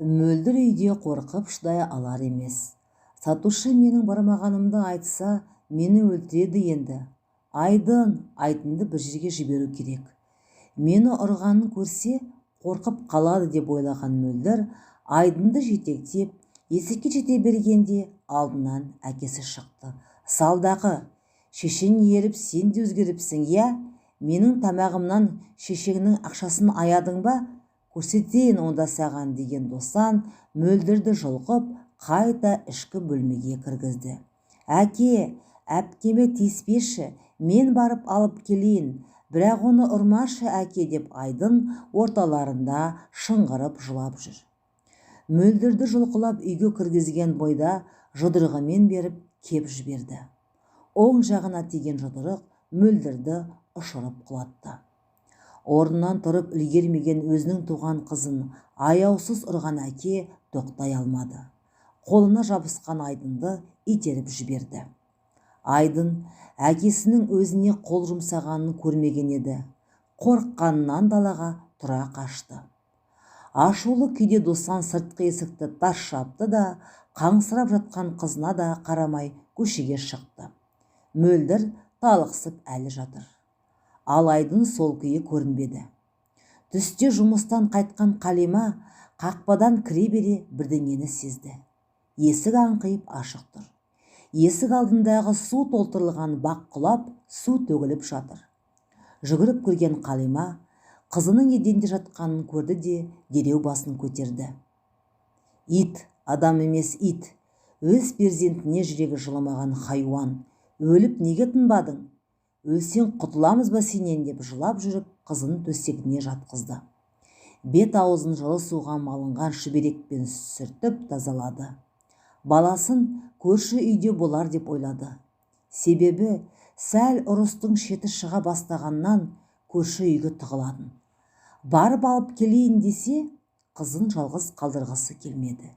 Мөлдір үйде қорқып шыдай алар емес. Сатушы менің бармағанымды айтса, мені өлтіреді енді. Айдынды бір жерге жіберу керек. Мені ұрғанын көрсе, қорқып қалады деп ойлаған Мөлдір, Айдынды жетектеп, есікке жете бергенде алдынан әкесі шықты. Салдағы, шешең еріп, сен де өзгеріпсің, иә? Менің тамағымнан шешеңнің ақшасын аядың ба? Көрсетейін онда саған деген досан Мөлдірді жұлқып, қайта ішкі бөлмеге кіргізді. Әке, әпкеме тиіспеші, мен барып алып келейін, бірақ оны ұрмашы әке деп Айдын орталарында шыңғырып жылап жүр. Мөлдірді жұлқылап үйге кіргізген бойда жұдырығымен беріп кеп жіберді. Оң жағына тиген жұдырық Мөлдірді ұшырып құлатты. Орнынан тұрып үлгермеген өзінің туған қызын аяусыз ұрған әке тоқтай алмады. Қолына жабысқан Айдынды итеріп жіберді. Айдын әкесінің өзіне қол жұмсағанын көрмеген еді. Қорыққанынан далаға тұра қашты. Ашулы күйде досан сыртқы есікті тарс жапты да, қаңсырап жатқан қызына да қарамай көшеге шықты. Мөлдір талықсып әлі жатыр. Ал Айдын сол күйі көрінбеді. Түсте жұмыстан қайтқан Қалима қақпадан кіре бере бірдеңені сезді. Есік аңқиып ашық тұр. Есік алдындағы су толтырылған бақ құлап, су төгіліп жатыр. Жүгіріп кірген Қалима қызының еденде жатқанын көрді де дереу басын көтерді. Ит, адам емес ит, өз перзентіне жүрегі жыламаған хайуан, өліп неге тынбадың? Өлсең құтыламыз ба сенен деп жылап жүріп қызын төсегіне жатқызды. Бет аузын жылы суға малынған шүберекпен сүртіп тазалады. Баласын көрші үйде болар деп ойлады. Себебі сәл ұрыстың шеті шыға бастағаннан көрші үйге тығылатын. Барып алып келейін десе, қызын жалғыз қалдырғысы келмеді.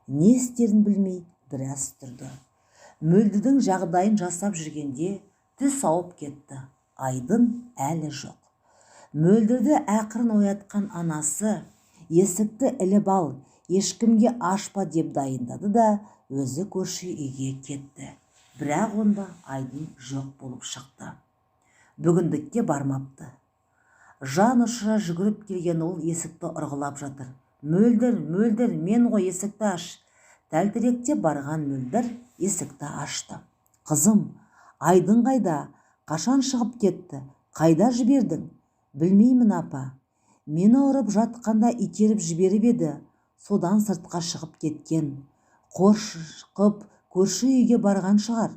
Не істерін білмей біраз тұрды. Мөлдірдің жағдайын жасап жүргенде түс ауып кетті. Айдын әлі жоқ. Мөлдірді ақырын оятқан анасы есікті іліп ал, ешкімге ашпа деп дайындады да өзі көрші үйге кетті. Бірақ онда Айдын жоқ болып шықты. Бүгіндікке бармапты. Жан ұшыра жүгіріп келген ол есікті ұрғылап жатыр. Мөлдір, мен ғой, есікті аш. Тәлтіректе барған Мөлдір есікті ашты. Қызым, Айдын қайда? Қашан шығып кетті? Қайда жібердің? Білмеймін апа. Мені ұрып жатқанда итеріп жіберіп еді. Содан сыртқа шығып кеткен. Қорқып көрші үйге барған шығар.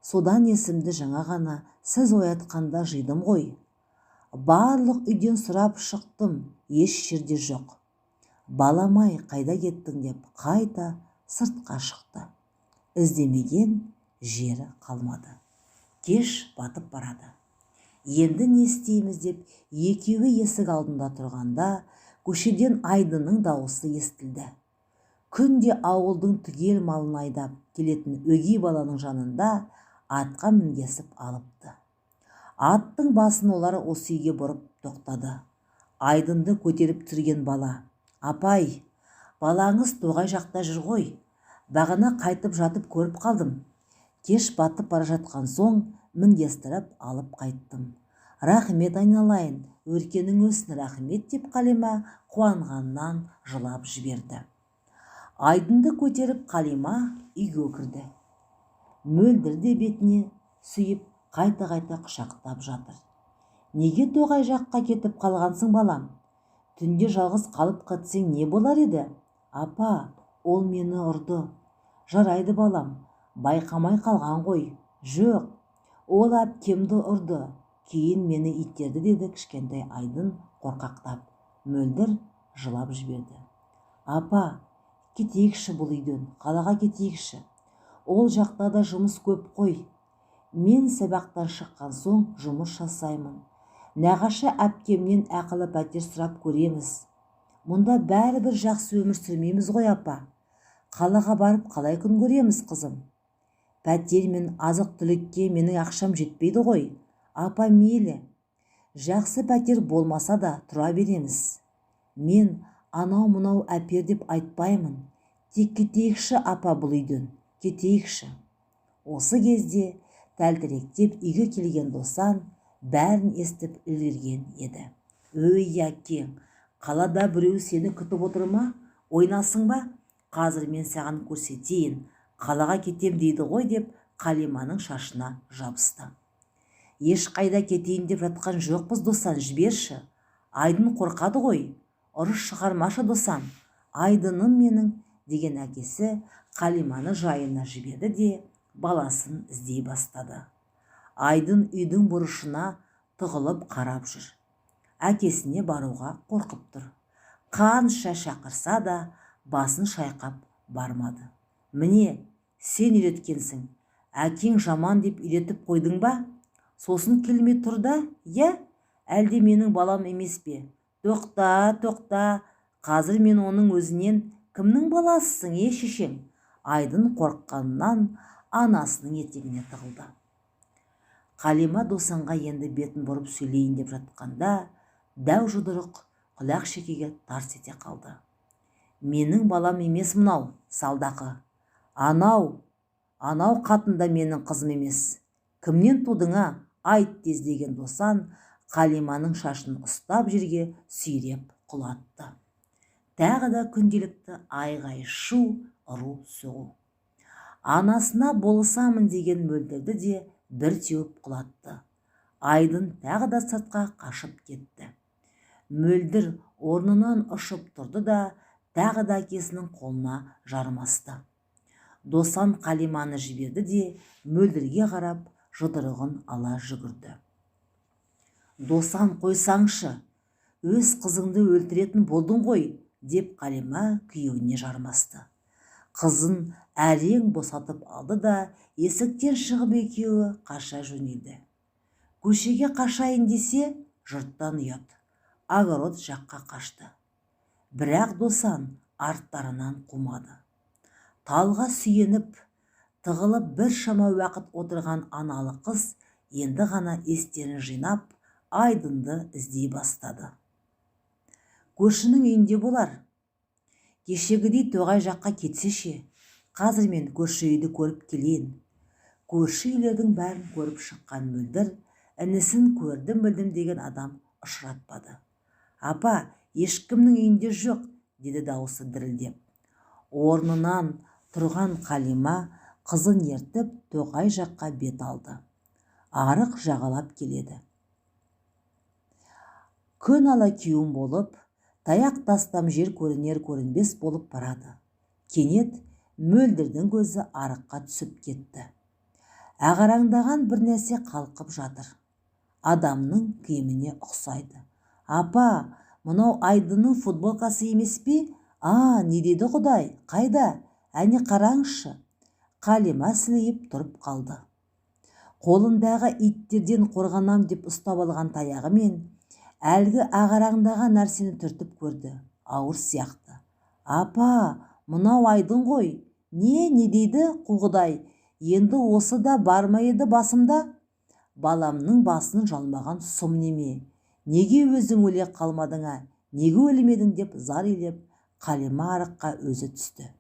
Содан есімді жаңа ғана сіз оятқанда жидым ғой. Барлық үйден сұрап шықтым, еш жерде жоқ. Баламай қайда кеттің деп қайта сыртқа шықты. Іздемеген жері қалмады. Кеш батып барады. Енді не істейміз деп екеуі есік алдында тұрғанда көшеден Айдынның дауысы естілді. Күнде ауылдың түгел малын айдап келетін өгей баланың жанында атқа мінгесіп алыпты. Аттың басын олар осы үйге бұрып тоқтады. Айдынды көтеріп түрген бала: апай, балаңыз тоғай жақта жүр ғой. Бағана қайтып жатып көріп қалдым. Кеш батып бара жатқан соң мінгестіріп алып қайттым. Рахмет айналайын, өркенің өсін, рахмет деп Қалима қуанғаннан жылап жіберді. Айдынды көтеріп Қалима үйге кірді. Мөлдір де бетіне сүйіп қайта-қайта құшақтап жатыр. Неге тоғай жаққа кетіп қалғансың балам? Түнде жалғыз қалып кетсең не болар еді? Апа, ол мені ұрды. Жарайды балам, байқамай қалған ғой. Жоқ, ол әпкемді ұрды, кейін мені итерді деді кішкентай Айдын қорқақтап. Мөлдір жылап жіберді. Апа, кетейікші бұл үйден, қалаға кетейікші. Ол жақта да жұмыс көп қой. Мен сабақтан шыққан соң жұмыс жасаймын. Нағашы әпкемнен ақылы пәтер сұрап көреміз. Мұнда бәрібір жақсы өмір сүрмейміз ғой апа. Қалаға барып қалай күн көреміз қызым? Пәтер мен азық түлікке менің ақшам жетпейді ғой. Апа, мейлі. Жақсы пәтер болмаса да тұра береміз. Мен анау мынау әпер деп айтпаймын. Тек кетейікші апа бұл үйден, кетейікші. Осы кезде тәлтіректеп үйге келген Досан бәрін естіп үлгерген еді. Өй әкең, қалада біреу сені күтіп отыр ма? Ойнасың ба? Қазір мен саған көрсетейін, қалаға кетем дейді ғой деп Қалиманың шашына жабысты. Ешқайда кетейін деп жатқан жоқпыз Досан, жіберші. Айдын қорқады ғой. Ұрыс шығармашы Досан, Айдыным менің, деген әкесі Қалиманы жайына жіберді де баласын іздей бастады. Айдын үйдің бұрышына тығылып қарап жүр. Әкесіне баруға қорқып тұр. Қанша шақырса да басын шайқап бармады. Міне, сен үйреткенсің. Әкең жаман деп үйретіп қойдың ба? Сосын келмей тұр да, әлде менің балам емес пе? Тоқта, қазір мен оның өзінен кімнің баласысың, шешең? Айдын қорыққаннан анасының етегіне тығылды. Қалима Досанға енді бетін бұрып сөйлейін деп жатқанда, дәу жұдырық құлақ шекеге тарс ете қалды. Менің балам емес мынау, салдақы. Анау қатында менің қызым емес. Кімнен тудыңа? Айт тез, деген Досан Қалиманың шашын ұстап жерге сүйреп құлатты. Тағы да күнделікті айғай шу, ұру соғу. Анасына болысамын деген мөлдірді де бір теуіп құлатты. Айдын тағы да сыртқа қашып кетті. Мөлдір орнынан ұшып тұрды да тағы да әкесінің қолына жармасты. Досан Қалиманы жіберді де мөлдірге қарап жұдырығын ала жүгірді. Досан, қойсаңшы, өз қызыңды өлтіретін болдың ғой, деп Қалима күйеуіне жармасты. Қызын әрең босатып алды да есіктен шығып екеуі қаша жөнелді. Көшеге қашайын десе, жұрттан ұят. Огород жаққа қашты. Бірақ Досан арттарынан қумады. Талға сүйеніп, тығылып бір шама уақыт отырған аналы қыз енді ғана естерін жинап, Айдынды іздей бастады. Көршінің үйінде болар. Кешегідей тоғай жаққа кетсеше, қазір мен көрші үйді көріп келейін. Көрші үйлердің бәрін көріп шыққан мөлдір, інісін көрдім-білдім деген адам ұшыратпады. Апа, ешкімнің үйінде жоқ, деді дауысы дірілдеп. Орнынан тұрған Қалима қызын ертіп тоғай жаққа бет алды. Арық жағалап келеді. Күн ала кеуім болып, таяқ тастам жер көрінер-көрінбес болып барады. Кенет мөлдірдің көзі арыққа түсіп кетті. Ағараңдаған бір нәрсе қалқып жатыр. Адамның киіміне ұқсайды. Апа, мынау Айдынның футболкасы емес пе? Не деді Құдай? Қайда? Әне қараңызшы. Қалима сілейіп тұрып қалды. Қолындағы иттерден қорғанам деп ұстап алған таяғы мен әлгі ағараңдаған нәрсені түртіп көрді. Ауыр сияқты. Апа, мынау Айдын ғой. Не дейді Құдай? Енді осы да барма еді басымда? Баламның басын жалмаған сұм неме. Неге өзің өле қалмадың? Неге өлмедің деп зар илеп, Қалима арыққа өзі түсті.